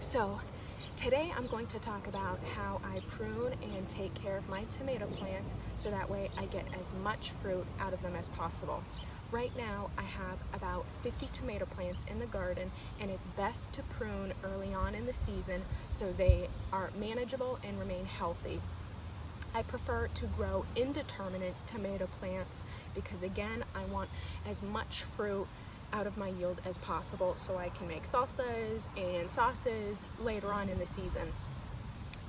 So today I'm going to talk about how I prune and take care of my tomato plants so that way I get as much fruit out of them as possible. Right now I have about 50 tomato plants in the garden, and it's best to prune early on in the season so they are manageable and remain healthy. I prefer to grow indeterminate tomato plants because, again, I want as much fruit out of my yield as possible so I can make salsas and sauces later on in the season.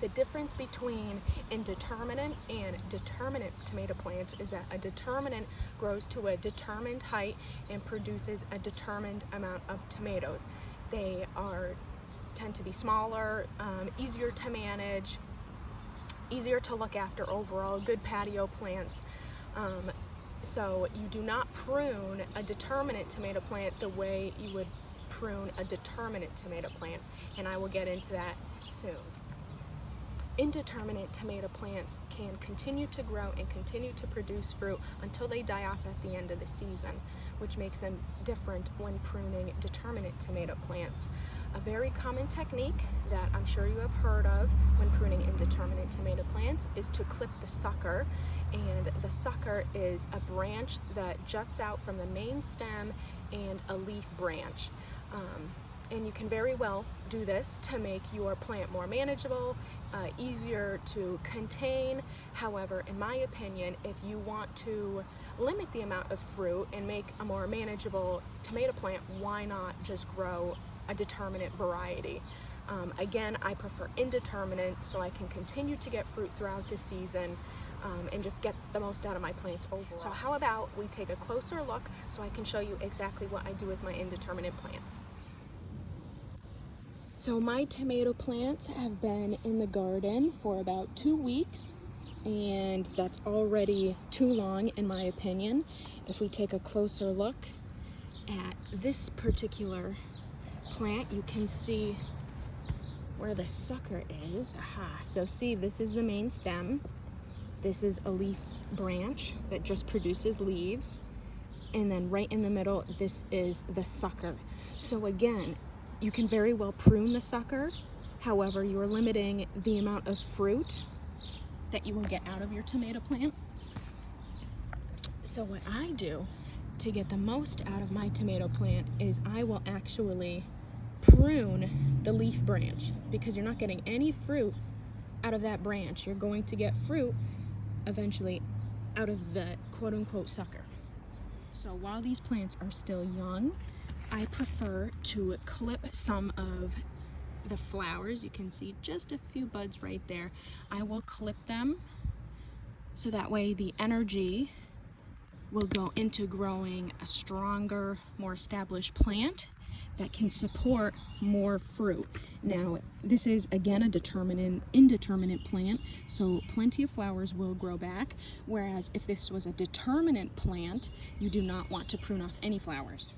The difference between indeterminate and determinate tomato plants is that a determinate grows to a determined height and produces a determined amount of tomatoes. They tend to be smaller, easier to manage, easier to look after overall, good patio plants. So you do not prune a determinate tomato plant the way you would prune a determinate tomato plant, and I will get into that soon. Indeterminate tomato plants can continue to grow and continue to produce fruit until they die off at the end of the season, which makes them different when pruning determinate tomato plants. A very common technique that I'm sure you have heard of when pruning indeterminate tomato plants is to clip the sucker, and the sucker is a branch that juts out from the main stem and a leaf branch. And you can very well do this to make your plant more manageable, easier to contain. However, in my opinion, if you want to limit the amount of fruit and make a more manageable tomato plant, why not just grow a determinate variety? Again, I prefer indeterminate so I can continue to get fruit throughout the season and just get the most out of my plants overall. So how about we take a closer look so I can show you exactly what I do with my indeterminate plants. So my tomato plants have been in the garden for about 2 weeks, and that's already too long in my opinion. If we take a closer look at this particular plant, you can see where the sucker is. Aha. So see, this is the main stem. This is a leaf branch that just produces leaves. And then right in the middle, this is the sucker. So again, you can very well prune the sucker. However, you are limiting the amount of fruit that you will get out of your tomato plant. So what I do to get the most out of my tomato plant is I will actually prune the leaf branch, because you're not getting any fruit out of that branch. You're going to get fruit eventually out of the quote-unquote sucker. So while these plants are still young, I prefer to clip some of the flowers. You can see just a few buds right there. I will clip them so that way the energy will go into growing a stronger, more established plant that can support more fruit. Now, this is again a indeterminate plant, so plenty of flowers will grow back, whereas if this was a determinate plant, you do not want to prune off any flowers.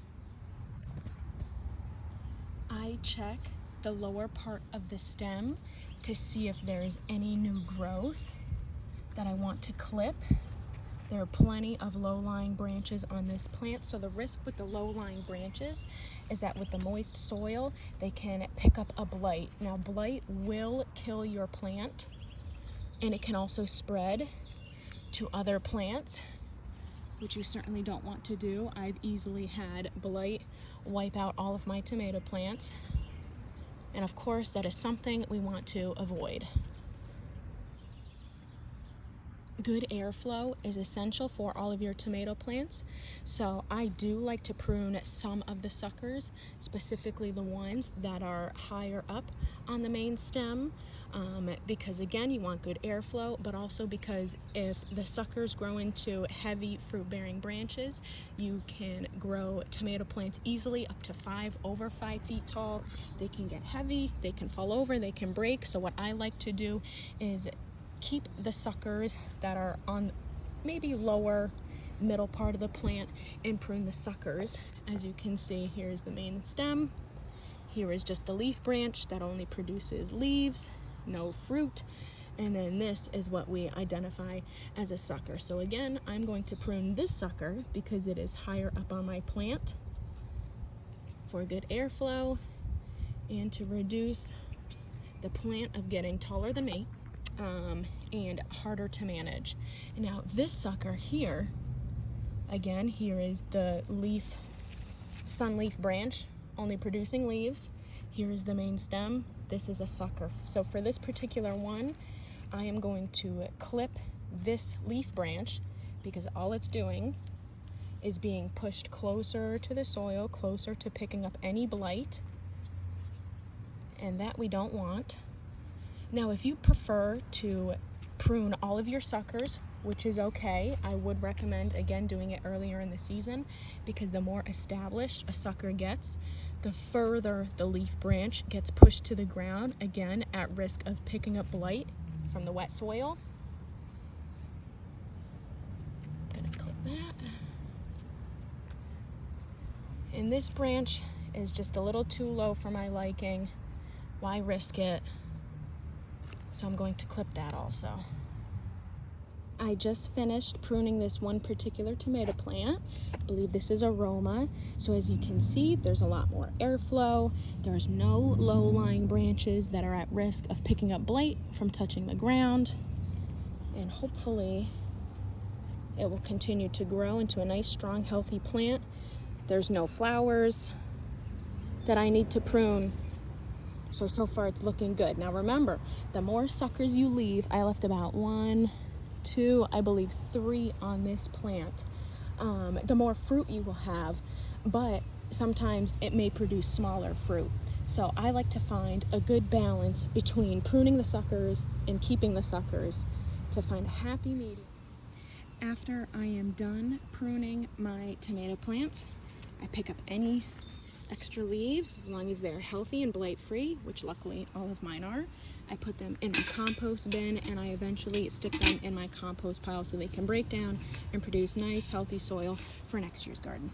I check the lower part of the stem to see if there's any new growth that I want to clip. There are plenty of low-lying branches on this plant, so the risk with the low-lying branches is that with the moist soil, they can pick up a blight. Now, blight will kill your plant, and it can also spread to other plants, which you certainly don't want to do. I've easily had blight wipe out all of my tomato plants, and of course, that is something we want to avoid. Good airflow is essential for all of your tomato plants, so I do like to prune some of the suckers, specifically the ones that are higher up on the main stem, because again, you want good airflow, but also because if the suckers grow into heavy fruit-bearing branches, you can grow tomato plants easily up to over 5 feet tall. They can get heavy, they can fall over, they can break. So what I like to do is keep the suckers that are on maybe lower middle part of the plant and prune the suckers. As you can see, here's the main stem. Here is just a leaf branch that only produces leaves, no fruit. And then this is what we identify as a sucker. So again, I'm going to prune this sucker because it is higher up on my plant for good airflow and to reduce the plant of getting taller than me and harder to manage. Now this sucker here, again, here is the leaf, sunleaf branch, only producing leaves. Here is the main stem. This is a sucker. So for this particular one, I am going to clip this leaf branch because all it's doing is being pushed closer to the soil, closer to picking up any blight, and that we don't want. Now, if you prefer to prune all of your suckers, which is okay, I would recommend, again, doing it earlier in the season because the more established a sucker gets, the further the leaf branch gets pushed to the ground, again, at risk of picking up blight from the wet soil. I'm gonna clip that. And this branch is just a little too low for my liking. Why risk it? So I'm going to clip that also. I just finished pruning this one particular tomato plant. I believe this is Aroma. So as you can see, there's a lot more airflow. There's no low-lying branches that are at risk of picking up blight from touching the ground. And hopefully it will continue to grow into a nice, strong, healthy plant. There's no flowers that I need to prune. So far it's looking good. Now remember, the more suckers you leave, I left about 1, 2, I believe 3 on this plant, the more fruit you will have, but sometimes it may produce smaller fruit. So I like to find a good balance between pruning the suckers and keeping the suckers to find a happy medium. After I am done pruning my tomato plants, I pick up any extra leaves, as long as they're healthy and blight free, which luckily all of mine are. I put them in my compost bin and I eventually stick them in my compost pile so they can break down and produce nice healthy soil for next year's garden.